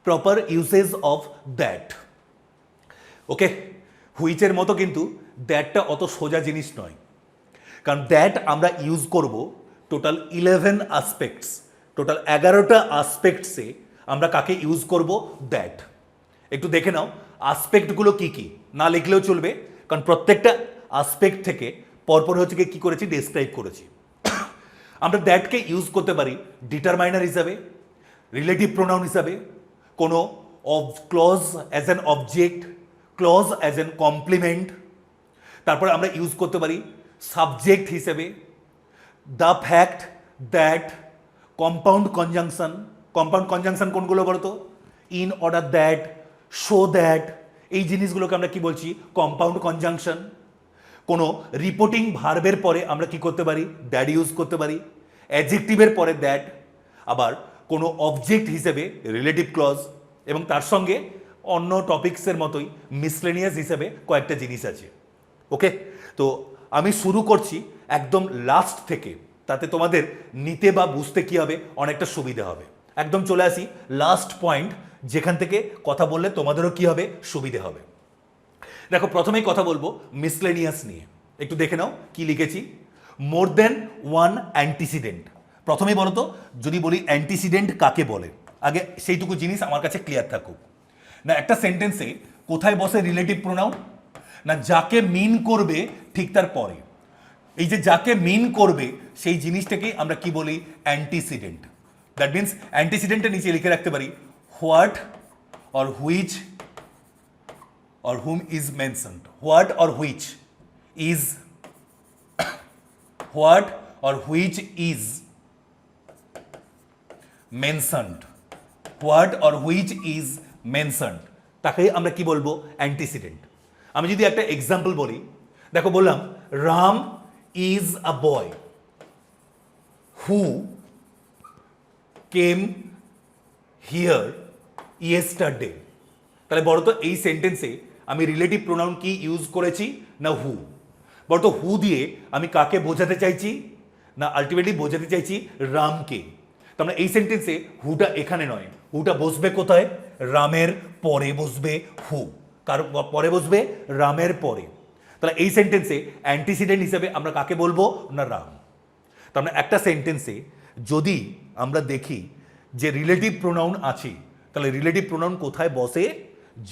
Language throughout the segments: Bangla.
Proper usage of that. Okay, হুইচের মতো কিন্তু দ্যাটটা অত সোজা জিনিস নয়, কারণ দ্যাট আমরা ইউজ করব টোটাল 11 আসপেক্টস, টোটাল 11টা আসপেক্টসে আমরা কাকে ইউজ করব? দ্যাট। একটু দেখে নাও আসপেক্টগুলো কি কি, না লিখলেও চলবে, কারণ প্রত্যেকটা আসপেক্ট থেকে পরপর হচ্ছে কি করেছি, ডেসক্রাইব করেছি। আমরা দ্যাটকে ইউজ করতে পারি ডিটারমাইনার হিসাবে, রিলেটিভ প্রোনাউন হিসাবে, কোনো clause as an object, clause as an complement. তারপরে আমরা ইউজ করতে পারি সাবজেক্ট হিসেবে, the fact, that, compound conjunction. Compound conjunction কোনগুলো বলতো? In order that, so that, এই জিনিসগুলোকে আমরা কি বলছি? Compound conjunction. কোনো রিপোর্টিং ভার্বের পরে আমরা কি করতে পারি? দ্যাট ইউজ করতে পারি। অ্যাডজেক্টিভের পরে দ্যাট, আবার কোনো অবজেক্ট হিসেবে রিলেটিভ ক্লজ, এবং তার সঙ্গে অন্য টপিক্সের মতোই মিসলেনিয়াস হিসেবে কয়েকটা জিনিস আছে। ওকে, তো আমি শুরু করছি একদম লাস্ট থেকে, তাতে তোমাদের নিতে বা বুঝতে কি হবে, অনেকটা সুবিধা হবে। একদম চলে আসি লাস্ট পয়েন্ট, যেখান থেকে কথা বললে তোমাদেরও কি হবে? সুবিধে হবে। দেখো, প্রথমেই কথা বলবো মিসলেনিয়াস নিয়ে। একটু দেখে নাও কি লিখেছি। মোর দেন ওয়ান অ্যান্টিসিডেন্ট। প্রথমেই বলো তো, যদি বলি অ্যান্টিসিডেন্ট কাকে বলে, আগে সেইটুকু জিনিস আমার কাছে ক্লিয়ার থাকুক। না, একটা সেন্টেন্সে কোথায় বসে রিলেটিভ প্রোনাউন? না, যাকে মিন করবে ঠিক তার পরে। এই যে যাকে মিন করবে সেই জিনিসটাকেই আমরা কি বলি? অ্যান্টিসিডেন্ট। দ্যাট মিনস অ্যান্টিসিডেন্টের নিচে লিখে রাখতে পারি what or which or whom is mentioned. What or which is what or which is mentioned. What or which is mentioned, তাকে আমরা কি বলবো? অ্যান্টিসিডেন্ট। আমি যদি একটা এক্সাম্পল বলি, দেখো বললাম Ram is a boy who came here yesterday. তাহলে বলো তো এই সেন্টেন্সে আমি রিলেটিভ প্রোনাউন কি ইউজ করেছি? না হু। বলো তো হু দিয়ে আমি কাকে বোঝাতে চাইছি? না আলটিমেটলি বোঝাতে চাইছি রামকে। তার মানে এই সেন্টেন্সে হুটা এখানে নয়, হুটা বসবে কোথায়? রামের পরে বসবে হু। কার পরে বসবে? রামের পরে। তাহলে এই সেন্টেন্সে অ্যান্টিসিডেন্ট হিসেবে আমরা কাকে বলবো? না রাম। তার মানে একটা সেন্টেন্সে যদি আমরা দেখি যে রিলেটিভ প্রোনাউন আছে, তাহলে রিলেটিভ প্রোনাউন কোথায় বসে?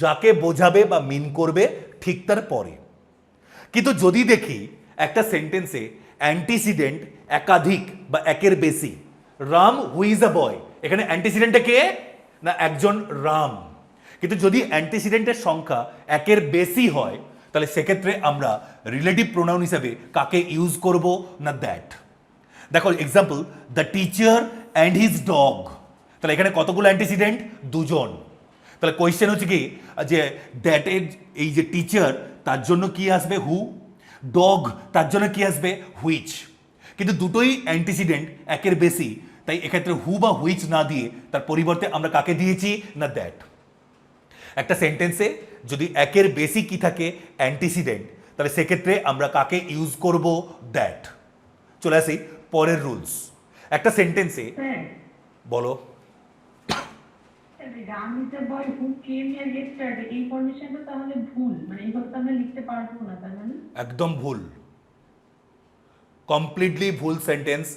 যাকে বোঝাবে বা মিন করবে ঠিক তার পরে। কিন্তু যদি দেখি একটা সেন্টেন্সে অ্যান্টিসিডেন্ট একাধিক বা একের বেশি, রাম হু ইজ আ বয়, এখানে অ্যান্টিসিডেন্টটা কে? না একজন রাম। কিন্তু যদি অ্যান্টিসিডেন্টের সংখ্যা একের বেশি হয়, তাহলে সেক্ষেত্রে আমরা রিলেটিভ প্রোনাউন হিসেবে কাকে ইউজ করব? না দ্যাট। দেখো example, the teacher and his dog. তাহলে এখানে কতগুলো অ্যান্টিসিডেন্ট? দুজন। তাহলে কোয়েশ্চেন হচ্ছে কি যে দ্যাটের এই যে টিচার তার জন্য কি আসবে? হু। ডগ তার জন্য কি আসবে? হুইচ। কিন্তু দুটোই অ্যান্টিসিডেন্ট একের বেশি, তাই এক্ষেত্রে হু বা হুইচ না দিয়ে তার পরিবর্তে আমরা কাকে দিয়েছি? না দ্যাট। একটা সেন্টেন্সে যদি একের বেশি কি থাকে? অ্যান্টিসিডেন্ট, তাহলে সেক্ষেত্রে আমরা কাকে ইউজ করব? দ্যাট। চলে আসি পরের রুলস। একটা সেন্টেন্সে বলো Ram is a boy who came here yesterday, এই ফরমেশনটা তাহলে ভুল, মানে এইভাবে তো আমরা লিখতে পারবো না, তার মানে একদম ভুল, কমপ্লিটলি ভুল sentence.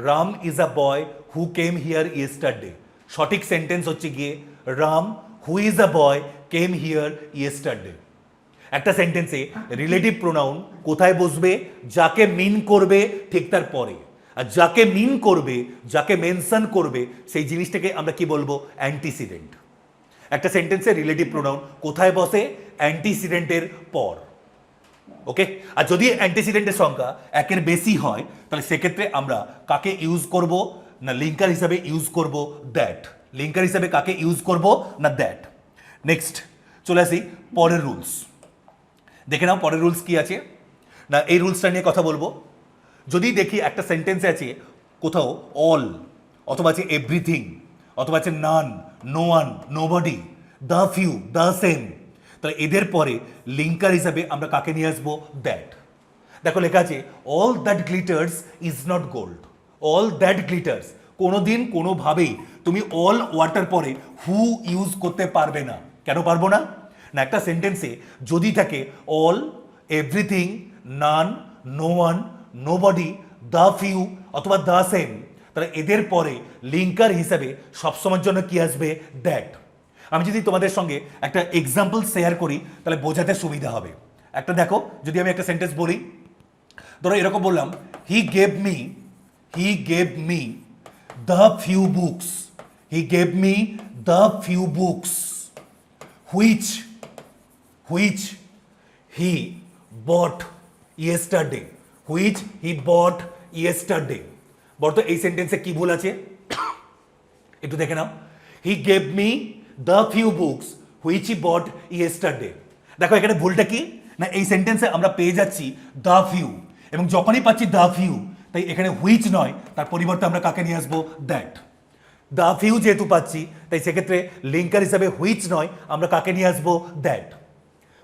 Ram is a boy who came here yesterday. সঠিক সেন্টেন্স হচ্ছে গিয়ে Ram who is a boy came here yesterday. একটা সেন্টেন্সে রিলেটিভ প্রোনাউন কোথায় বসবে? যাকে মিন করবে ঠিক তার পরে। আর যাকে মিন করবে, যাকে মেনশন করবে, সেই জিনিসটাকে আমরা কি বলবো? অ্যান্টিসিডেন্ট। একটা সেন্টেন্সে রিলেটিভ প্রোনাউন কোথায় বসে? অ্যান্টিসিডেন্টের পর। ওকে, আর যদি অ্যান্টিসিডেন্টের সংখ্যা একের বেশি হয়, তাহলে সেক্ষেত্রে আমরা কাকে ইউজ করব? না লিঙ্কার হিসাবে ইউজ করব দ্যাট। লিঙ্কার হিসাবে কাকে ইউজ করব? না দ্যাট। নেক্সট চলে আসি পরের রুলস। দেখে নাও পরের রুলস কি আছে। না এই রুলসটা নিয়ে কথা বলবো। যদি দেখি একটা সেন্টেন্সে আছে কোথাও অল, অথবা আছে এভরিথিং, অথবা আছে none, no one, nobody, the few, the same, তাহলে এদের পরে লিঙ্কার হিসাবে আমরা কাকে নিয়ে আসবো? দ্যাট। দেখো লেখা আছে all that glitters is not gold. All that glitters, কোনোদিন কোনোভাবেই তুমি অল ওয়াটার পরে হু ইউজ করতে পারবে না। কেন পারবো না? না, একটা সেন্টেন্সে যদি থাকে all, everything, none, no one, nobody, the few অথবা দ্য সেম, তাহলে এদের পরে লিঙ্কার হিসাবে সবসময়ের জন্য কি আসবে? দ্যাট। আমি যদি তোমাদের সঙ্গে একটা এক্সাম্পল শেয়ার করি তাহলে বোঝাতে সুবিধা হবে। একটা দেখো, যদি আমি একটা সেন্টেন্স বলি, ধরো এরকম বললাম, he gave me the few books, he gave me the few books which he bought yesterday, which he bought yesterday. বলতো এই সেন্টেন্সে কি ভুল আছে? একটু দেখে নাও। He gave me the few books which he bought yesterday. দেখো এখানে ভুলটা কি না, এই সেন্টেন্সে আমরা পেয়ে যাচ্ছি দ্য ফিউ, এবং যখনই পাচ্ছি দ্য ফিউ, তাই এখানে হুইচ নয়, তার পরিবর্তে আমরা কাকে নিয়ে আসবো? দ্যাট। দ্য ফিউ যেহেতু পাচ্ছি, তাই সেক্ষেত্রে লিঙ্কার হিসাবে হুইচ নয়, আমরা কাকে নিয়ে আসবো? দ্যাট।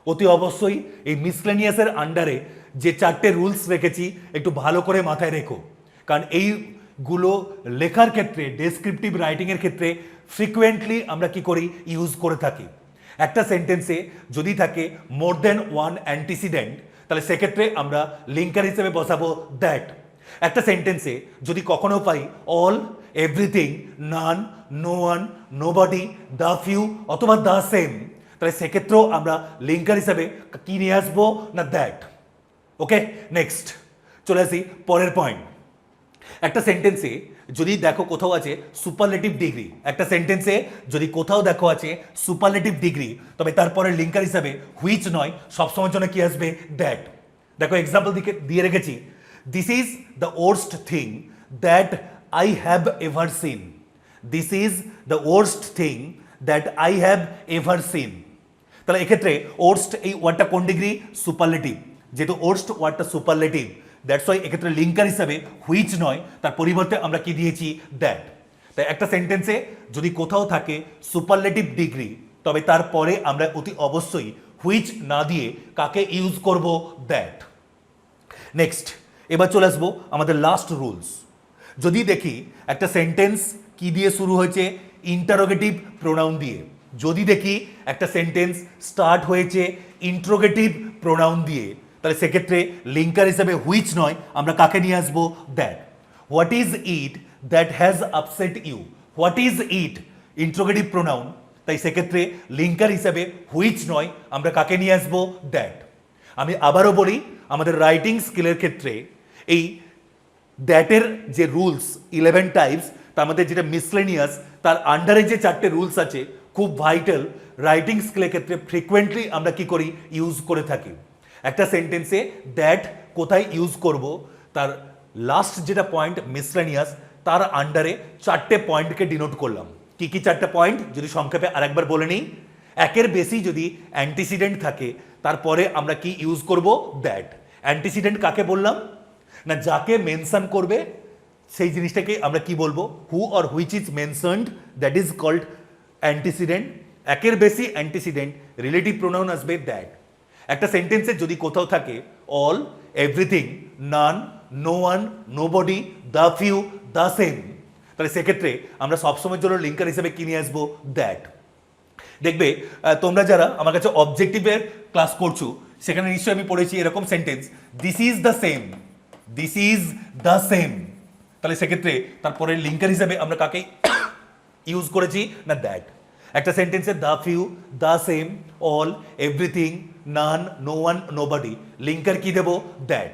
অতি অবশ্যই এই মিসলেনিয়াসের আন্ডারে যে 4টে রুলস রেখেছি একটু ভালো করে মাথায় রেখো, কারণ এইগুলো লেখার ক্ষেত্রে, ডেসক্রিপটিভ রাইটিংয়ের ক্ষেত্রে ফ্রিকুয়েন্টলি আমরা কি করি? ইউজ করে থাকি। একটা সেন্টেন্সে যদি থাকে মোর দেন ওয়ান অ্যান্টিসিডেন্ট, তাহলে সেক্ষেত্রে আমরা লিঙ্কার হিসেবে বসাবো দ্যাট। একটা সেন্টেন্সে যদি কখনো পাই all, everything, none, no one, nobody, the few অথবা দ্য সেম, তাহলে সেক্ষেত্রেও আমরা লিঙ্কার হিসাবে কি নিয়ে আসবো? না দ্যাট। ওকে, নেক্সট চলে আসি পরের পয়েন্ট। একটা সেন্টেন্সে যদি দেখো কোথাও আছে সুপারলেটিভ ডিগ্রি, একটা সেন্টেন্সে যদি কোথাও দেখো আছে সুপারলেটিভ ডিগ্রি, তবে তারপরে লিঙ্কার হিসাবে হুইচ নয়, সবসময়ের জন্য কি আসবে? দ্যাট। দেখো এক্সাম্পল দিয়ে রেখেছি, this is the worst thing that I have ever seen, this is the worst thing that I have ever seen. তাহলে এক্ষেত্রে ওর্স্ট এই ওয়ার্ডটা কোন ডিগ্রি? সুপারলেটিভ। যেহেতু ওর্স্ট ওয়ার্ডটা সুপারলেটিভ, দ্যাটস ওয়াই এক্ষেত্রে লিঙ্কার হিসাবে হুইচ নয়, তার পরিবর্তে আমরা কি দিয়েছি? দ্যাট। তাই একটা সেন্টেন্সে যদি কোথাও থাকে সুপারলেটিভ ডিগ্রি, তবে তারপরে আমরা অতি অবশ্যই হুইচ না দিয়ে কাকে ইউজ করব? দ্যাট। নেক্সট, এবার চলে আসবো আমাদের লাস্ট রুলস। যদি দেখি একটা সেন্টেন্স কি দিয়ে শুরু হয়েছে? ইন্টারোগেটিভ প্রোনাউন দিয়ে। যদি দেখি একটা সেন্টেন্স স্টার্ট হয়েছে ইন্ট্রোগেটিভ প্রোনাউন দিয়ে, তাহলে সেক্ষেত্রে লিঙ্কার হিসেবে হুইচ নয়, আমরা কাকে নিয়ে আসবো? That. What is it that has upset you, what is it interrogative pronoun, তাই সেক্ষেত্রে লিঙ্কার হিসেবে হুইচ নয়, আমরা কাকে নিয়ে আসবো? দ্যাট। আমি আবারও বলি, আমাদের রাইটিং স্কিলের ক্ষেত্রে এই দ্যাটের যে রুলস 11 টাইপস, তার মধ্যে যেটা মিসলেনিয়াস, তার আন্ডারে যে 4টে রুলস আছে খুব ভাইটাল, রাইটিং স্কিলের ক্ষেত্রে ফ্রিকুয়েন্টলি আমরা কি করি? ইউজ করে থাকি। একটা সেন্টেন্সে দ্যাট কোথায় ইউজ করব, তার লাস্ট যেটা পয়েন্ট মিসলেনিয়াস, তার আন্ডারে 4টে পয়েন্টকে ডিনোট করলাম। কি কি 4টে পয়েন্ট যদি সংক্ষেপে আরেকবার বলে নিই? একের বেশি যদি অ্যান্টিসিডেন্ট থাকে, তারপরে আমরা কি ইউজ করব? দ্যাট। অ্যান্টিসিডেন্ট কাকে বললাম? না, যাকে মেনশন করবে সেই জিনিসটাকে আমরা কি বলবো? Who or which is mentioned, that is called antecedent. একের বেশি অ্যান্টিসিডেন্ট, রিলেটিভ প্রোনাউন আসবে দ্যাট। একটা সেন্টেন্সে যদি কোথাও থাকে all, everything, none, no one, nobody, the few, the same, তাহলে সেক্ষেত্রে আমরা সবসময়ের জন্য লিঙ্কার হিসেবে কি নিয়ে আসবো? দ্যাট। দেখবে তোমরা যারা আমার কাছে অবজেক্টিভের ক্লাস করছো, সেখানে নিশ্চয়ই আমি পড়েছি এরকম sentence, this is the same, this is the same, তাহলে সেক্ষেত্রে তারপরে লিঙ্কার হিসেবে আমরা কাকে ইউজ করেছি? না দ্যাট। একটা সেন্টেন্সে the few, the same, all, everything, none, no one, nobody, linker কি দেবো? দ্যাট।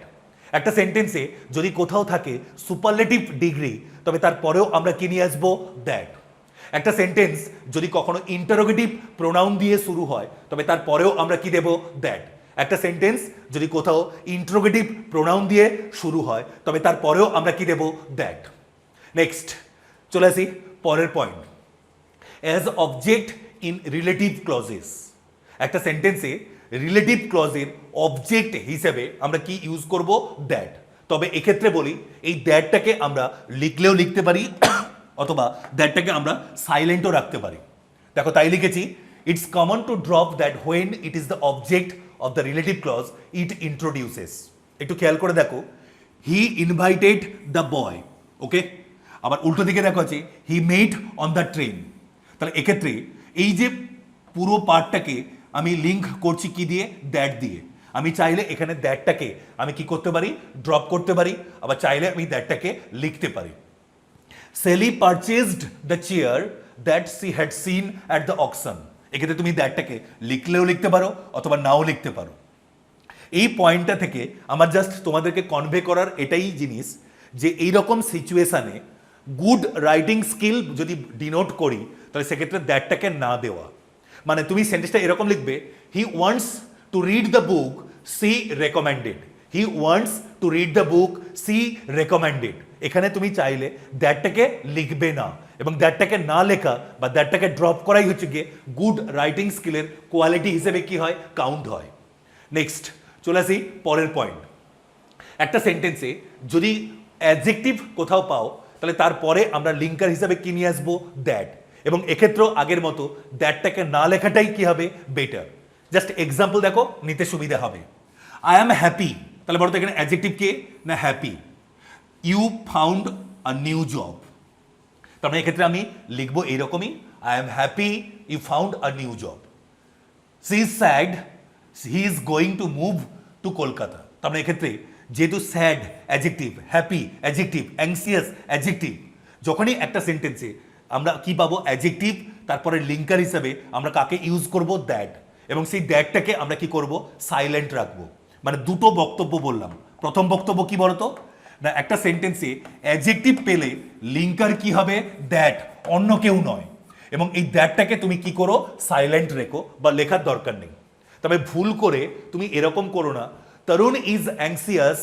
একটা সেন্টেন্সে যদি কোথাও থাকে সুপারলেটিভ ডিগ্রি, তবে তারপরেও আমরা কি নিয়ে আসবো? দ্যাট। একটা সেন্টেন্স যদি কখনো ইন্টারোগেটিভ প্রোনাউন দিয়ে শুরু হয়, তবে তারপরেও আমরা কি দেব? দ্যাট। একটা সেন্টেন্স যদি কোথাও ইন্ট্রোগেটিভ প্রোনাউন দিয়ে শুরু হয়, তবে তারপরেও আমরা কি দেব? দ্যাট। নেক্সট চলে আসি পরের point, as object in relative clauses. একটা সেন্টেন্সে রিলেটিভ ক্লজের অবজেক্ট হিসেবে আমরা কি ইউজ করব? দ্যাট। তবে এক্ষেত্রে বলি, এই দ্যাটটাকে আমরা লিখলেও লিখতে পারি, অথবা দ্যাটটাকে আমরা সাইলেন্টও রাখতে পারি। দেখো তাই লিখেছি, it's common to drop that when it is the object of the relative clause it introduces. একটু খেয়াল করে দেখো, হি ইনভাইটেড দ্য বয়, ওকে, আবার উল্টো দিকে দেখো আছে হি মেট অন দ্য ট্রেন। তাহলে এক্ষেত্রে এই যে পুরো পার্টটাকে আমি লিঙ্ক করছি কি দিয়ে, দ্যাট দিয়ে। আমি চাইলে এখানে দ্যাটটাকে আমি কি করতে পারি, ড্রপ করতে পারি, আবার চাইলে আমি দ্যাটটাকে লিখতে পারি। Shelly purchased the chair that she had seen at the auction. এক্ষেত্রে তুমি দ্যাটটাকে লিখলেও লিখতে পারো অথবা নাও লিখতে পারো। এই পয়েন্টটা থেকে আমার জাস্ট তোমাদেরকে কনভে করার এটাই জিনিস যে এইরকম সিচুয়েশানে গুড রাইটিং স্কিল যদি ডিনোট করি তাহলে সেক্ষেত্রে দ্যাটটাকে না দেওয়া। মানে তুমি সেন্টেন্সটা এরকম লিখবে, he wants to read the book she recommended. He wants to read the book she recommended. এখানে তুমি চাইলে দ্যাটটাকে লিখবে না, এবং দ্যাটটাকে না লেখা বা দ্যাটটাকে ড্রপ করাই হচ্ছে গিয়ে গুড রাইটিং স্কিলের কোয়ালিটি হিসেবে কি হয়, কাউন্ট হয়। নেক্সট চলে আসি পরের পয়েন্ট। একটা সেন্টেন্সে যদি অ্যাডজেক্টিভ কোথাও পাও তাহলে তারপরে আমরা লিঙ্কার হিসাবে কি নিয়ে আসবো, দ্যাট। এবং এক্ষেত্রেও আগের মতো দ্যাটটাকে না লেখাটাই কি হবে, বেটার। জাস্ট এক্সাম্পল দেখো, নিতে সুবিধা হবে। আই অ্যাম হ্যাপি, তাহলে বলতো এখানে অ্যাডজেক্টিভ কে না happy. You found a new job, তার মানে এক্ষেত্রে আমি লিখবো এইরকমই, I am happy you found a new job. She is sad he is going to move to Kolkata. তার মানে এক্ষেত্রে যেহেতু sad adjective, happy adjective, anxious adjective, যখনই একটা সেন্টেন্সে আমরা কি পাবো, অ্যাডজেক্টিভ, তারপরে লিঙ্কার হিসাবে আমরা কাকে ইউজ করব, দ্যাট। এবং সেই দ্যাটটাকে আমরা কি করব, সাইলেন্ট রাখবো। মানে দুটো বক্তব্য বললাম। প্রথম বক্তব্য কি বলতো না, একটা সেন্টেন্সে অ্যাডজেক্টিভ পেলে লিঙ্কার কি হবে, দ্যাট, অন্য কেউ নয়। এবং এই দ্যাটটাকে তুমি কি করো, সাইলেন্ট রেখো বা লেখার দরকার নেই। তবে ভুল করে তুমি এরকম করো না, Tarun is anxious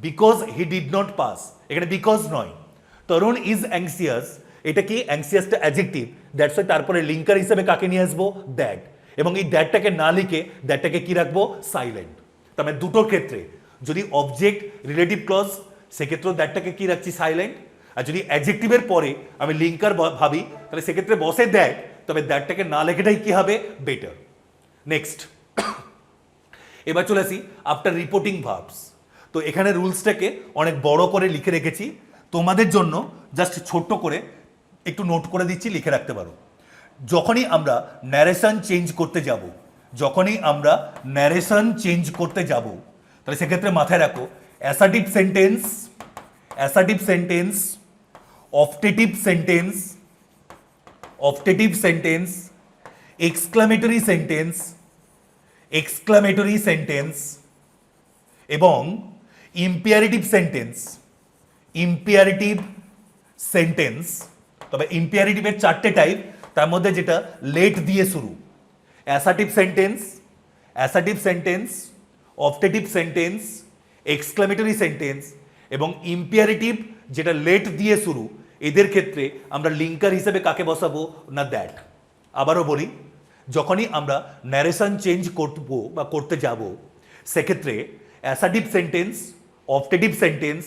because he did not pass. এখানে বিকজ নয়, তরুণ ইজ অ্যাংসিয়াস, এটা কি অ্যাংসিয়াসটা অ্যাডজেক্টিভ, দ্যাটস ওয়াই তারপরে লিঙ্কার হিসেবে কাকে নিয়ে আসবো, দ্যাট। এবং এই দ্যাটটাকে না লিখে দ্যাটটাকে কি রাখবো, সাইলেন্ট। তার মানে দুটোর ক্ষেত্রে যদি অবজেক্ট রিলেটিভ ক্লজ সেক্ষেত্রেও দ্যাটটাকে কি রাখছি, সাইলেন্ট। আর যদি অ্যাডজেক্টিভের পরে আমি লিঙ্কার ভাবি তাহলে সেক্ষেত্রে বসে দ্যাট, তবে দ্যাটটাকে না লেখাটাই কি হবে, বেটার। নেক্সট এবার চলে আসি আফটার রিপোর্টিং ভার্বস। তো এখানে রুলসটাকে অনেক বড় করে লিখে রেখেছি তোমাদের জন্য, জাস্ট ছোট্ট করে একটু নোট করে দিচ্ছি, লিখে রাখতে পারো। যখনই আমরা ন্যারেশন চেঞ্জ করতে যাব, যখনই আমরা ন্যারেশন চেঞ্জ করতে যাব তাহলে সেক্ষেত্রে মাথায় রাখো assertive sentence, assertive sentence, optative sentence, optative sentence, exclamatory sentence, exclamatory sentence এবং ইম্পিয়ারেটিভ সেন্টেন্স, ইম্পিয়ারেটিভ সেন্টেন্স। তবে ইম্পিয়ারেটিভের চারটে টাইপ, তার মধ্যে যেটা লেট দিয়ে শুরু, assertive sentence, assertive sentence, optative sentence, exclamatory sentence এবং ইম্পিয়ারেটিভ যেটা লেট দিয়ে শুরু, এদের ক্ষেত্রে আমরা লিঙ্কার হিসেবে কাকে বসাবো না, দ্যাট। আবারও বলি, যখনই আমরা ন্যারেশন চেঞ্জ করব বা করতে যাব সেক্ষেত্রে assertive sentence, optative sentence,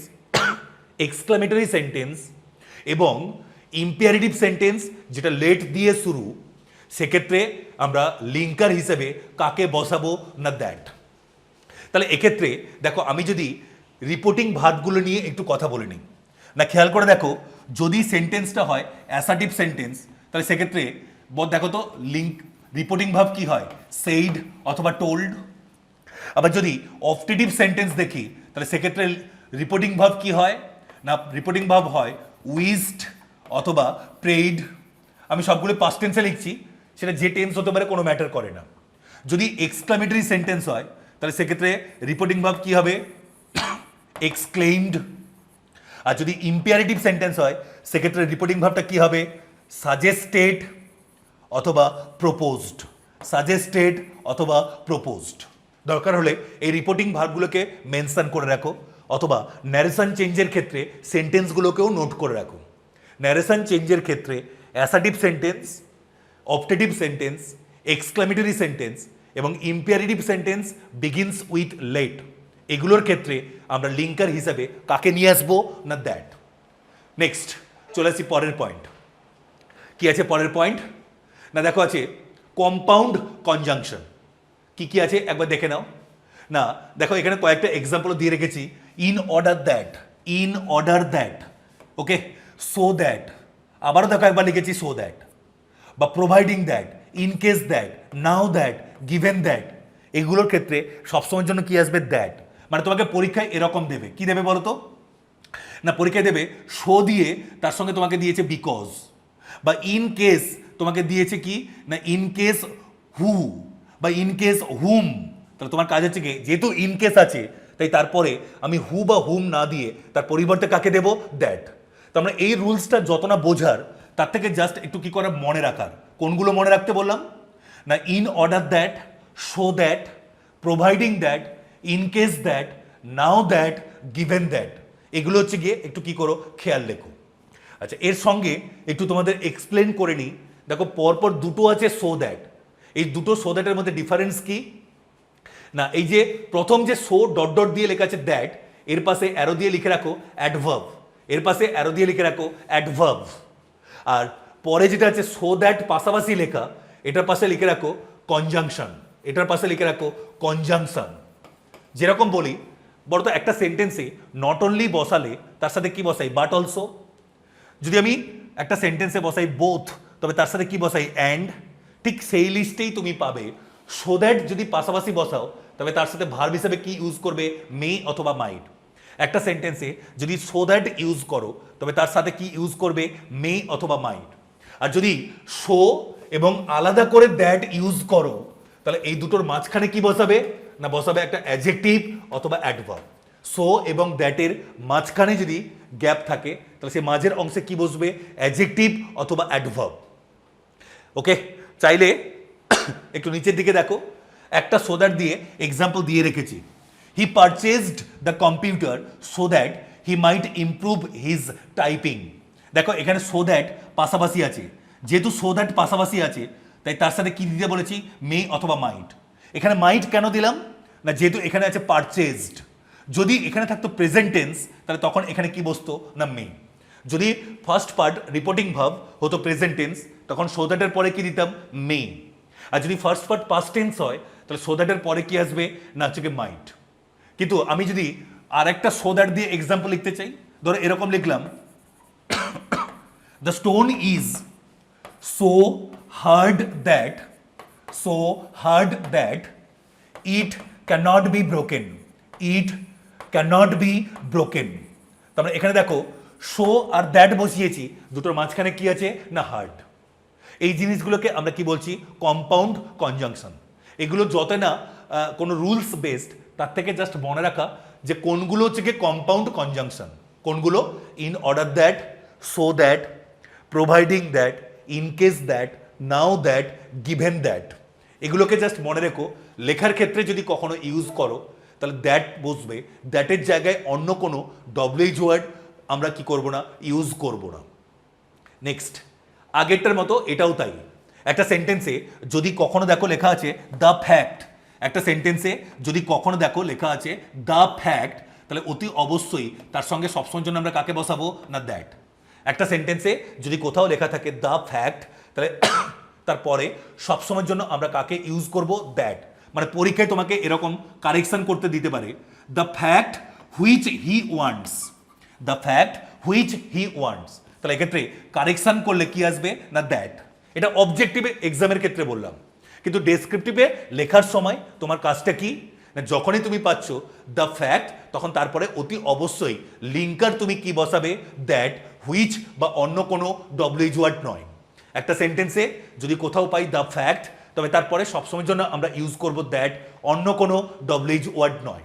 exclamatory sentence এবং ইম্পিয়ারেটিভ সেন্টেন্স যেটা লেট দিয়ে শুরু, সেক্ষেত্রে আমরা লিঙ্কার হিসেবে কাকে বসাবো না, দ্যাট। তাহলে এক্ষেত্রে দেখো আমি যদি রিপোর্টিং ভার্বগুলো নিয়ে একটু কথা বলে নিই না, খেয়াল করে দেখো, যদি সেন্টেন্সটা হয় অ্যাসার্টিভ সেন্টেন্স তাহলে সেক্ষেত্রে দেখো তো লিঙ্ক রিপোর্টিং ভার্ব কি হয়, সেইড অথবা টোল্ড। আবার যদি অফটেটিভ সেন্টেন্স দেখি তাহলে সেক্ষেত্রে রিপোর্টিং ভার্ব কি হয় না, রিপোর্টিং ভার্ব হয় উইজড অথবা প্রেইড। আমি সবগুলো পাস্ট টেন্সে লিখছি, সেটা যে টেন্স হতে পারে কোনো ম্যাটার করে না। যদি এক্সক্লামেটরি সেন্টেন্স হয় তাহলে সেক্ষেত্রে রিপোর্টিং ভার্ব কি হবে, এক্সক্লেইমড। আর যদি ইম্পিয়ারেটিভ সেন্টেন্স হয় সেক্ষেত্রে রিপোর্টিং ভার্বটা কি হবে, সাজেস্টেড অথবা প্রপোজড, সাজেস্টেড অথবা প্রপোজড। দরকার হলে এই রিপোর্টিং ভার্বগুলোকে মেনশন করে রাখো, অথবা ন্যারেশন চেঞ্জের ক্ষেত্রে সেন্টেন্সগুলোকেও নোট করে রাখো। ন্যারেশন চেঞ্জের ক্ষেত্রে assertive sentence, optative sentence, exclamatory sentence এবং imperative sentence begins with late, এগুলোর ক্ষেত্রে আমরা লিঙ্কার হিসাবে কাকে নিয়ে আসবো না, দ্যাট। নেক্সট চলে আসি পরের পয়েন্ট। কি আছে পরের পয়েন্ট না, দেখো আছে কম্পাউন্ড কনজাংশন। কি কি আছে একবার দেখে নাও না। দেখো এখানে কয়েকটা এক্সাম্পল দিয়ে রেখেছি, in order that, in order that. Okay, so that, আবারও দেখো একবার লিখেছি সো দ্যাট, বা providing that, in case that, now that, given that, এগুলোর ক্ষেত্রে সবসময়ের জন্য কি আসবে? দ্যাট। মানে তোমাকে পরীক্ষায় এরকম দেবে, কি দেবে বলো তো? না পরীক্ষায় দেবে সো দিয়ে তার সঙ্গে তোমাকে দিয়েছে বিকজ, বা ইন কেস তোমাকে দিয়েছে কি না ইন কেস হু, বা ইন কেস হুম। তাহলে তোমার কাজ হচ্ছে কি, যেহেতু ইন কেস আছে তাই তারপরে আমি হু বা হুম না দিয়ে তার পরিবর্তে কাকে দেব? দ্যাট। তো আমরা এই রুলসটা যত না বোঝার তার থেকে জাস্ট একটু কি করা মনে রাখার। কোনগুলো মনে রাখতে বললাম? না in order that, so that, providing that, in case that, now that, given that, এগুলো হচ্ছে গিয়ে একটু কি করো খেয়াল রেখো। আচ্ছা এর সঙ্গে একটু তোমাদের এক্সপ্লেন করে নিই। দেখো পরপর দুটো আছে সো দ্যাট, এই দুটো সো দ্যাটের মধ্যে ডিফারেন্স কি না, এই যে প্রথম যে সো ডট ডট দিয়ে লেখা আছে দ্যাট, এর পাশে অ্যারো দিয়ে লিখে রাখো অ্যাডভার্ব, এর পাশে অ্যারো দিয়ে লিখে রাখো অ্যাডভার্ব। আর পরে যেটা আছে সো দ্যাট পাশাপাশি লেখা, এটার পাশে লিখে রাখো কনজাংশন, এটার পাশে লিখে রাখো কনজাংশন। যেরকম বলি বলতো একটা সেন্টেন্সে নট অনলি বসালে তার সাথে কি বসাই? But also. যদি আমি একটা সেন্টেন্সে বসাই বোথ, তবে তার সাথে কি বসাই? অ্যান্ড। ঠিক সেই লিস্টেই তুমি পাবে সো দ্যাট যদি পাশাপাশি বসাও তবে তার সাথে ভার্ব হিসেবে কি ইউজ করবে? মে অথবা মাইট। একটা সেন্টেন্সে যদি সো দ্যাট ইউজ করো তবে তার সাথে কি ইউজ করবে? মে অথবা মাইট। আর যদি সো এবং আলাদা করে দ্যাট ইউজ করো তাহলে এই দুটোর মাঝখানে কি বসাবে? না বসাবে একটা অ্যাডজেক্টিভ অথবা অ্যাডভার্ব। সো এবং দ্যাটের মাঝখানে যদি গ্যাপ থাকে তাহলে সেই মাঝের অংশে কি বসবে? অ্যাডজেক্টিভ অথবা অ্যাডভার্ব। ওকে, চাইলে একটু নিচের দিকে দেখো, একটা সো দ্যাট দিয়ে এক্সাম্পল দিয়ে রেখেছি। He purchased the computer so that he might improve his typing. দেখো এখানে সো দ্যাট পাশাপাশি আছে, যেহেতু সো দ্যাট পাশাপাশি আছে তাই তার সাথে কি দিতে বলেছি? মে অথবা মাইট। এখানে মাইট কেন দিলাম না, যেহেতু এখানে আছে পারচেজড। যদি এখানে থাকতো প্রেজেন্ট টেন্স তাহলে তখন এখানে কি বসতো? না মে। যদি ফার্স্ট পার্ট রিপোর্টিং ভার্ব হতো প্রেজেন্ট টেন্স তখন সো দ্যাটের পরে কি দিতাম? মে। আর যদি ফার্স্ট পার্ট পাস্ট টেন্স হয় তাহলে সো দ্যাটের পরে কি আসবে? না হচ্ছে মাইট। কিন্তু আমি যদি আর একটা সো দ্যাট দিয়ে এক্সাম্পল লিখতে চাই, ধরো এরকম লিখলাম, the stone is so hard that, so hard that it cannot be broken, it cannot be broken. তারপরে এখানে দেখো সো আর দ্যাট বসিয়েছি, দুটোর মাঝখানে কি আছে? না হার্ড। এই জিনিসগুলোকে আমরা কি বলছি? Compound conjunction. এগুলো যত না কোনো রুলস বেসড তার থেকে জাস্ট মনে রাখা যে কোনগুলো হচ্ছে কি কম্পাউন্ড কনজাংশন, কোনগুলো? In order that, so that, providing that, in case that, now that, given that. এগুলোকে জাস্ট মনে রেখো। লেখার ক্ষেত্রে যদি কখনো ইউজ করো তাহলে দ্যাট বসবে, দ্যাটের জায়গায় অন্য কোনো ডব্লিউএইচ ওয়ার্ড আমরা কি করব না? ইউজ করব না। নেক্সট, আগেরটার মতো এটাও তাই। একটা সেন্টেন্সে যদি কখনো দেখো লেখা আছে দ্য ফ্যাক্ট, একটা সেন্টেন্সে যদি কখনো দেখো লেখা আছে দ্য ফ্যাক্ট তাহলে অতি অবশ্যই তার সঙ্গে সবসময়ের জন্য আমরা কাকে বসাবো? না দ্যাট। একটা সেন্টেন্সে যদি কোথাও লেখা থাকে দ্য ফ্যাক্ট তাহলে তারপরে সবসময়ের জন্য আমরা কাকে ইউজ করব? দ্যাট। মানে পরীক্ষায় তোমাকে এরকম কারেকশন করতে দিতে পারে, the fact which he wants, the fact which he wants. তাহলে এক্ষেত্রে কারেকশন করলে কি আসবে? না দ্যাট। এটা অবজেক্টিভে এক্সামের ক্ষেত্রে বললাম, কিন্তু ডেসক্রিপটিভে লেখার সময় তোমার কাজটা কি না, যখনই তুমি পাচ্ছ দ্য ফ্যাক্ট তখন তারপরে অতি অবশ্যই লিঙ্কার তুমি কি বসাবে? দ্যাট, হুইচ বা অন্য কোনো ডব্লিউএইচ ওয়ার্ড নয়। একটা সেন্টেন্সে যদি কোথাও পাই দ্য ফ্যাক্ট তবে তারপরে সবসময়ের জন্য আমরা ইউজ করব দ্যাট, অন্য কোনো ডব্লিউএইচ ওয়ার্ড নয়।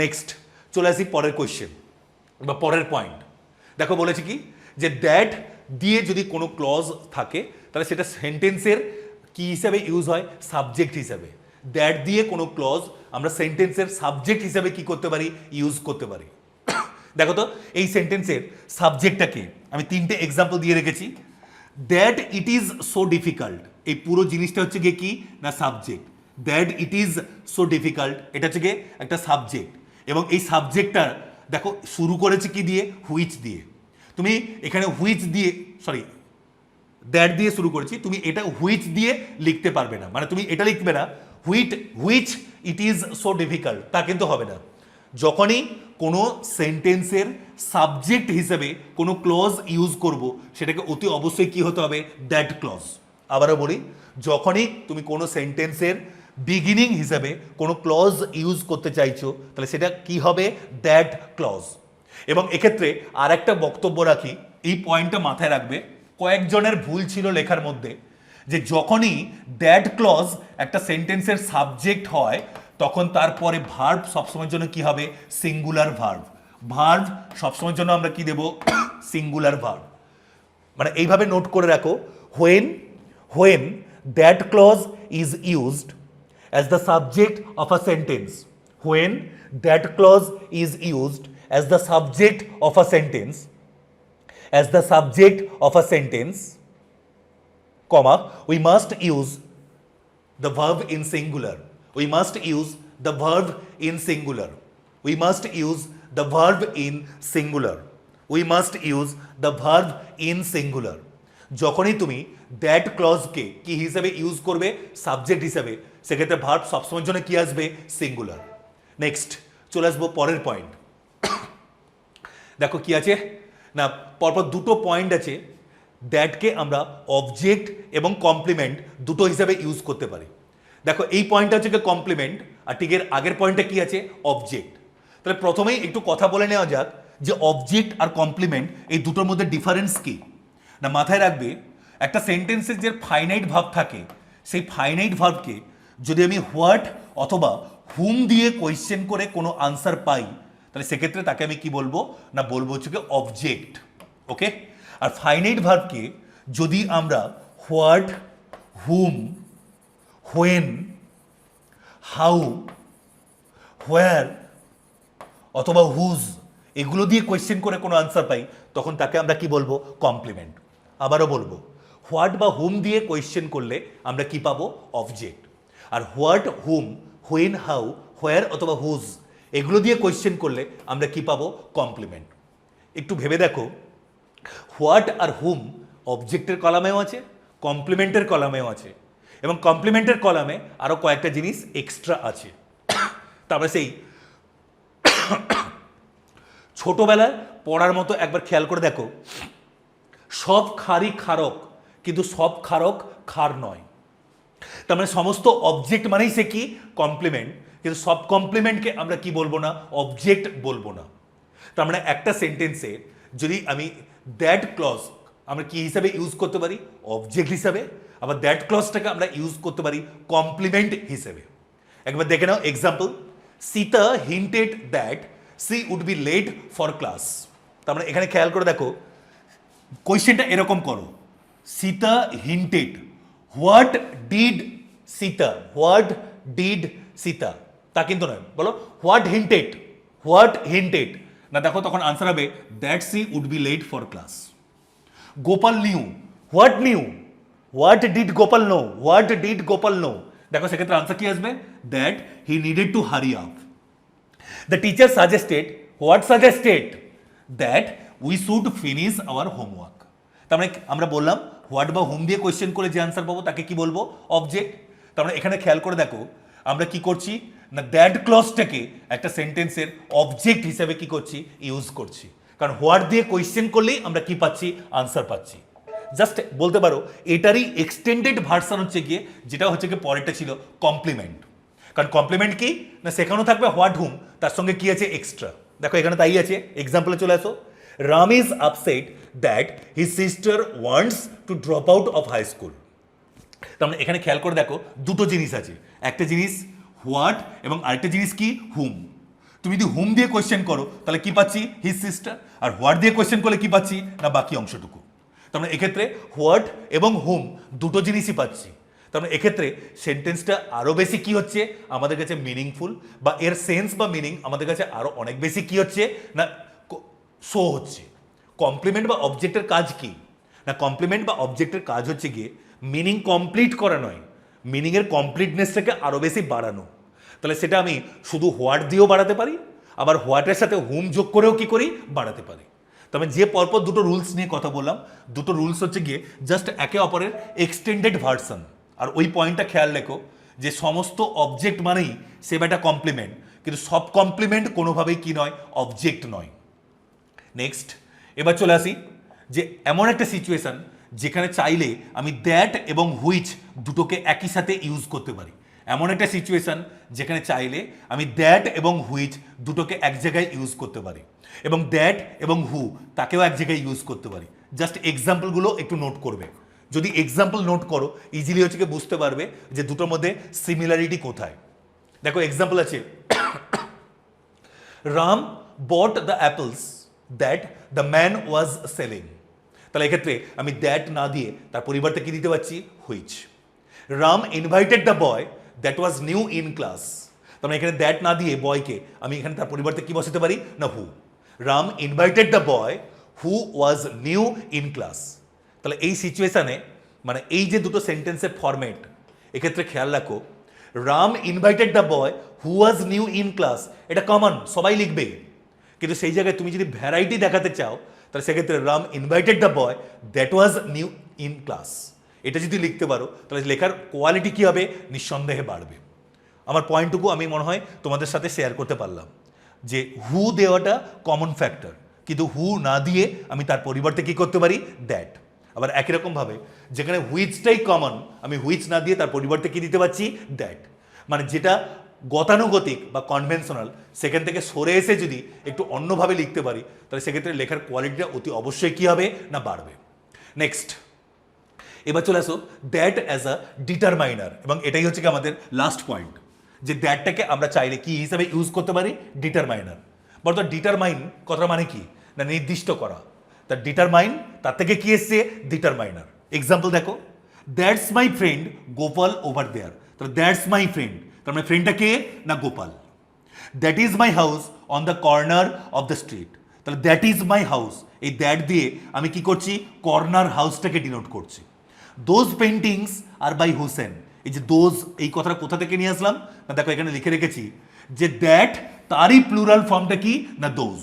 নেক্সট চলে আসি পরের কোয়েশ্চেন বা পরের পয়েন্ট। দেখো বলেছি কি যে দ্যাট দিয়ে যদি কোনো ক্লজ থাকে তাহলে সেটা সেন্টেন্সের কি হিসাবে ইউজ হয়? সাবজেক্ট হিসাবে। দ্যাট দিয়ে কোনো ক্লজ আমরা সেন্টেন্সের সাবজেক্ট হিসাবে কি করতে পারি? ইউজ করতে পারি। দেখো তো এই সেন্টেন্সের সাবজেক্টটাকে আমি তিনটে এক্সাম্পল দিয়ে রেখেছি। That it is so difficult, এই পুরো জিনিসটা হচ্ছে গিয়ে কি না subject. That it is so difficult এটা হচ্ছে গিয়ে একটা সাবজেক্ট, এবং এই সাবজেক্টটার দেখো শুরু করেছে কি দিয়ে? হুইচ দিয়ে। তুমি এখানে হুইচ দিয়ে দ্যাট দিয়ে শুরু করেছি, তুমি এটা হুইচ দিয়ে লিখতে পারবে না। মানে তুমি এটা লিখবে না which it is so difficult, তা কিন্তু হবে না। যখনই কোনো সেন্টেন্সের সাবজেক্ট হিসেবে কোনো ক্লজ ইউজ করব সেটাকে অতি অবশ্যই কি হতে হবে, দ্যাট ক্লজ। আবারও বলি, যখনই তুমি কোনো সেন্টেন্সের বিগিনিং হিসেবে কোনো ক্লজ ইউজ করতে চাইছো তাহলে সেটা কি হবে, দ্যাট ক্লজ। এবং এক্ষেত্রে আর একটা বক্তব্য রাখি, এই পয়েন্টটা মাথায় রাখবে, কয়েকজনের ভুল ছিল লেখার মধ্যে, যে যখনই দ্যাট ক্লজ একটা সেন্টেন্সের সাবজেক্ট হয় তখন তারপরে ভার্ব সবসময়ের জন্য কি হবে, সিঙ্গুলার ভার্ব। ভার্ব সবসময়ের জন্য আমরা কি দেব, সিঙ্গুলার ভার্ব। মানে এইভাবে নোট করে রাখো, when that clause is used as the subject of a sentence, when that clause is used as the subject of a sentence, as the subject of a sentence, comma, we must use the verb in singular. We must use the verb in singular. We must use the verb in singular. We must use the verb in singular. যখনই তুমি দ্যাট ক্লজকে কি হিসেবে ইউজ করবে, সাবজেক্ট হিসেবে, সেক্ষেত্রে ভার্ব সবসময়ের জন্য কি আসবে, সিঙ্গুলার। নেক্সট চলে আসবো পরের পয়েন্ট। দেখো কি আছে না, পরপর দুটো পয়েন্ট আছে। দ্যাটকে আমরা অবজেক্ট এবং কমপ্লিমেন্ট দুটো হিসাবে ইউজ করতে পারি। দেখো এই পয়েন্টটা হচ্ছে কমপ্লিমেন্ট, আর ঠিক এর আগের পয়েন্টটা কি আছে, অবজেক্ট। তাহলে প্রথমেই একটু কথা বলে নেওয়া যাক যে অবজেক্ট আর কমপ্লিমেন্ট এই দুটোর মধ্যে ডিফারেন্স কি না। মাথায় রাখবে, একটা সেন্টেন্সের যে ফাইনাইট ভার্ব থাকে, সেই ফাইনাইট ভার্বকে যদি আমি হোয়াট অথবা হুম দিয়ে কোয়েশ্চেন করে কোনো আনসার পাই তাহলে সেক্ষেত্রে তাকে আমি কি বলবো না, বলবো হচ্ছে কি অবজেক্ট। ওকে, আর ফাইনাইট ভার্বকে যদি আমরা what, whom, when, how, where অথবা হুজ এগুলো দিয়ে কোয়েশ্চেন করে কোনো আনসার পাই তখন তাকে আমরা কি বলবো, কমপ্লিমেন্ট। আবারও বলবো, হোয়াট বা হুম দিয়ে কোয়েশ্চেন করলে আমরা কি পাবো, অবজেক্ট। আর what, whom, when, how, where অথবা হুজ এগুলো দিয়ে কোয়েশ্চেন করলে আমরা কি পাবো, কমপ্লিমেন্ট। একটু ভেবে দেখো, হোয়াট আর হুম অবজেক্টের কলামেও আছে, কমপ্লিমেন্টের কলামেও আছে, এবং কমপ্লিমেন্টের কলামে আরও কয়েকটা জিনিস এক্সট্রা আছে। তারপরে সেই ছোটবেলায় পড়ার মতো একবার খেয়াল করে দেখো, সব খারই ক্ষারক কিন্তু সব ক্ষারক ক্ষার নয়। তার মানে সমস্ত অবজেক্ট মানেই সে কি, কমপ্লিমেন্ট, কিন্তু সব কমপ্লিমেন্টকে আমরা কি বলবো না, অবজেক্ট বলবো না। তার মানে একটা সেন্টেন্সে যদি আমি দ্যাট ক্লজ আমরা কি হিসাবে ইউজ করতে পারি, অবজেক্ট হিসাবে, আবার দ্যাট ক্লজটাকে আমরা ইউজ করতে পারি কমপ্লিমেন্ট হিসেবে। একবার দেখে নাও example, Sita hinted that she would be late for class. তার মানে এখানে খেয়াল করে দেখো, কোয়েশ্চেনটা এরকম করো, Sita hinted, what did Sita, what did Sita, তা কিন্তু নয়, বলো হোয়াট হিন্টেড, হোয়াট হিন্টেড না, দেখো তখন আনসার হবে that she would be late for class. Gopal knew, what knew, what did Gopal know, what did Gopal know, দেখো সেক্ষেত্রে আনসার কি আসবে, that he needed to hurry up. The teacher suggested, what suggested, that we should finish our homework. তার মানে আমরা বললাম হোয়াট বা হুম দিয়ে কোয়েশ্চেন করে যে আনসার পাবো তাকে কি বলবো, অবজেক্ট। তার মানে এখানে খেয়াল করে দেখো আমরা কি করছি না, দ্যাট ক্লজটাকে একটা সেন্টেন্সের অবজেক্ট হিসেবে কি করছি, ইউজ করছি। কারণ হোয়াট দিয়ে কোয়েশ্চেন করলেই আমরা কি পাচ্ছি, আনসার পাচ্ছি। জাস্ট বলতে পারো এটারই এক্সটেন্ডেড ভার্সন হচ্ছে গিয়ে, যেটা হচ্ছে গিয়ে পরেরটা ছিল কমপ্লিমেন্ট। কারণ কমপ্লিমেন্ট কি না, সেখানেও থাকবে হোয়াট হুম, তার সঙ্গে কি আছে, এক্সট্রা। দেখো এখানে তাই আছে, এক্সাম্পলে চলে আসো, Ram is upset that his sister wants to drop out of high school. তার মানে এখানে খেয়াল করে দেখো দুটো জিনিস আছে, একটা জিনিস হোয়াট এবং আরেকটা জিনিস কি, হুম। তুমি যদি হুম দিয়ে কোয়েশ্চেন করো তাহলে কি পাচ্ছি, হিজ সিস্টার, আর হোয়াট দিয়ে কোয়েশ্চেন করলে কি পাচ্ছি না, বাকি অংশটুকু। তার মানে এক্ষেত্রে হোয়াট এবং হুম দুটো জিনিসই পাচ্ছি। তার মানে এক্ষেত্রে সেন্টেন্সটা আরও বেশি কি হচ্ছে আমাদের কাছে মিনিংফুল, বা এর সেন্স বা মিনিং আমাদের কাছে আরও অনেক বেশি কি হচ্ছে না, শো হচ্ছে। কমপ্লিমেন্ট বা অবজেক্টের কাজ কি না, কমপ্লিমেন্ট বা অবজেক্টের কাজ হচ্ছে গিয়ে মিনিং কমপ্লিট করা নয়, মিনিংয়ের কমপ্লিটনেসটাকে আরও বেশি বাড়ানো। তাহলে সেটা আমি শুধু হোয়াট দিয়েও বাড়াতে পারি, আবার হোয়াটের সাথে হুম যোগ করেও কি করি, বাড়াতে পারি। তবে যে পরপর দুটো রুলস নিয়ে কথা বললাম, দুটো রুলস হচ্ছে গিয়ে জাস্ট একে অপরের এক্সটেন্ডেড ভার্সন। আর ওই পয়েন্টটা খেয়াল রেখো যে সমস্ত অবজেক্ট মানেই সেম একটা কমপ্লিমেন্ট, কিন্তু সব কমপ্লিমেন্ট কোনোভাবেই কি নয়, অবজেক্ট নয়। নেক্সট, এবার চলে আসি যে এমন একটা সিচুয়েশন যেখানে চাইলে আমি দ্যাট এবং হুইচ দুটোকে একই সাথে ইউজ করতে পারি। এমন একটা সিচুয়েশন যেখানে চাইলে আমি দ্যাট এবং হুইচ দুটোকে এক জায়গায় ইউজ করতে পারি, এবং দ্যাট এবং হু তাকেও এক জায়গায় ইউজ করতে পারি। জাস্ট এক্সাম্পলগুলো একটু নোট করবে। যদি এক্সাম্পল নোট করো ইজিলি হচ্ছে কি বুঝতে পারবে যে দুটোর মধ্যে সিমিলারিটি কোথায়। দেখো এক্সাম্পল আছে, Ram bought the apples that the man was selling। তাহলে এক্ষেত্রে আমি দ্যাট না দিয়ে তার পরিবর্তে কি দিতে পারছি, which. Ram invited the boy that was new in class. তাহলে এখানে দ্যাট না দিয়ে বয়কে আমি এখানে তার পরিবর্তে কি বসাতে পারি না, who. Ram invited the boy who was new in class. তাহলে এই সিচুয়েশনে মানে এই যে দুটো সেন্টেন্সের ফরম্যাট, এক্ষেত্রে খেয়াল রাখো, Ram invited the boy who was new in class এটা কমন, সবাই লিখবে। কিন্তু সেই জায়গায় তুমি যদি ভ্যারাইটি দেখাতে চাও তাহলে সেক্ষেত্রে Ram invited the boy that was new in class এটা যদি লিখতে পারো তাহলে লেখার কোয়ালিটি কী হবে, নিঃসন্দেহে বাড়বে। আমার পয়েন্টটুকু আমি মনে হয় তোমাদের সাথে শেয়ার করতে পারলাম যে হু দেওয়াটা কমন ফ্যাক্টর, কিন্তু হু না দিয়ে আমি তার পরিবর্তে কী করতে পারি, দ্যাট। আবার একই রকমভাবে যেখানে হুইচটাই কমন, আমি হুইচ না দিয়ে তার পরিবর্তে কী দিতে পারছি, দ্যাট। মানে যেটা গতানুগতিক বা কনভেনশনাল সেখান থেকে সরে এসে যদি একটু অন্যভাবে লিখতে পারি তাহলে সেক্ষেত্রে লেখার কোয়ালিটিটা অতি অবশ্যই কী হবে না, বাড়বে। নেক্সট, এবার চলে আসো দ্যাট অ্যাজ আ ডিটারমাইনার, এবং এটাই হচ্ছে কি আমাদের লাস্ট পয়েন্ট, যে দ্যাটটাকে আমরা চাইলে কি হিসাবে ইউজ করতে পারি, ডিটারমাইনার। বর্তমান ডিটারমাইন কথার মানে কি না, নির্দিষ্ট করা। তার ডিটারমাইন তার থেকে কি এসছে, ডিটারমাইনার। এক্সাম্পল দেখো, that's my friend Gopal over there. তাহলে দ্যাটস মাই ফ্রেন্ড, তার মানে ফ্রেন্ডটা কে না, Gopal. That is my house on the corner of the street. তাহলে দ্যাট ইজ মাই হাউস, এই দ্যাট দিয়ে আমি কি করছি, কর্নার হাউসটাকে ডিনোট করছি। Those paintings are by Husain. এই যে দোজ, এই কথাটা কোথা থেকে নিয়ে আসলাম না, দেখো এখানে লিখে রেখেছি যে দ্যাট তারই প্লুরাল ফর্মটা কি না, দোজ।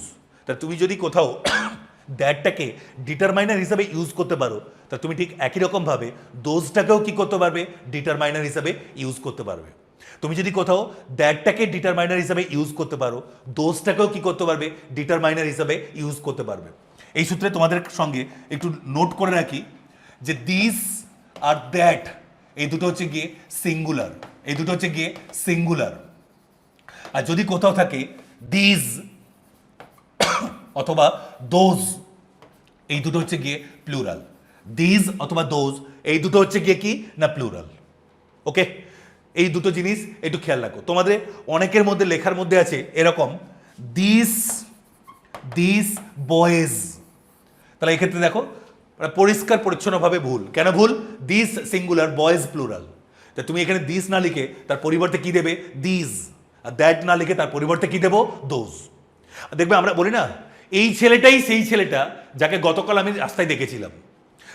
তা তুমি যদি কোথাও দ্যাটটাকে ডিটারমাইনার হিসাবে ইউজ করতে পারো তা তুমি ঠিক একই রকমভাবে দোজটাকেও কি করতে পারবে, ডিটারমাইনার হিসাবে ইউজ করতে পারবে। তুমি যদি কোথাও দ্যাটটাকে ডিটারমাইনার হিসাবে ইউজ করতে পারো, দোজটাকেও কি করতে পারবে, ডিটারমাইনার হিসাবে ইউজ করতে পারবে। এই সূত্রে তোমাদের সঙ্গে একটু নোট করে রাখি যে দিস আর দ্যাট এই দুটো হচ্ছে গিয়ে সিঙ্গুলার, এই দুটো হচ্ছে গিয়ে সিঙ্গুলার। আর যদি কোথাও থাকে দিস অথবা দোজ, এই দুটো হচ্ছে গিয়ে প্লুরাল। দিস অথবা দোজ এই দুটো হচ্ছে গিয়ে কি না, প্লুরাল। ওকে, এই দুটো জিনিস একটু খেয়াল রাখো। তোমাদের অনেকের মধ্যে লেখার মধ্যে আছে এরকম দিস দিস বয়েজ, তাহলে এক্ষেত্রে দেখো পরিষ্কার পরিচ্ছন্নভাবে ভুল। কেন ভুল, দিস সিঙ্গুলার, বয়েজ প্লুরাল। তা তুমি এখানে দিস না লিখে তার পরিবর্তে কি দেবে, দিস। আর দ্যাট না লিখে তার পরিবর্তে কি দেবো, দোজ। দেখবে আমরা বলি না, এই ছেলেটাই সেই ছেলেটা যাকে গতকাল আমি রাস্তায় দেখেছিলাম।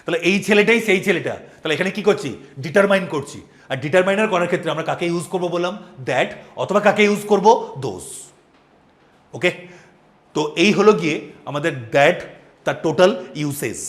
তাহলে এই ছেলেটাই সেই ছেলেটা, তাহলে এখানে কি করছি, ডিটারমাইন করছি। আর ডিটারমাইনার করার ক্ষেত্রে আমরা কাকে ইউজ করবো বললাম, দ্যাট, অথবা কাকে ইউজ করবো, দোজ। ওকে, তো এই হলো গিয়ে আমাদের দ্যাট তার টোটাল ইউসেজ।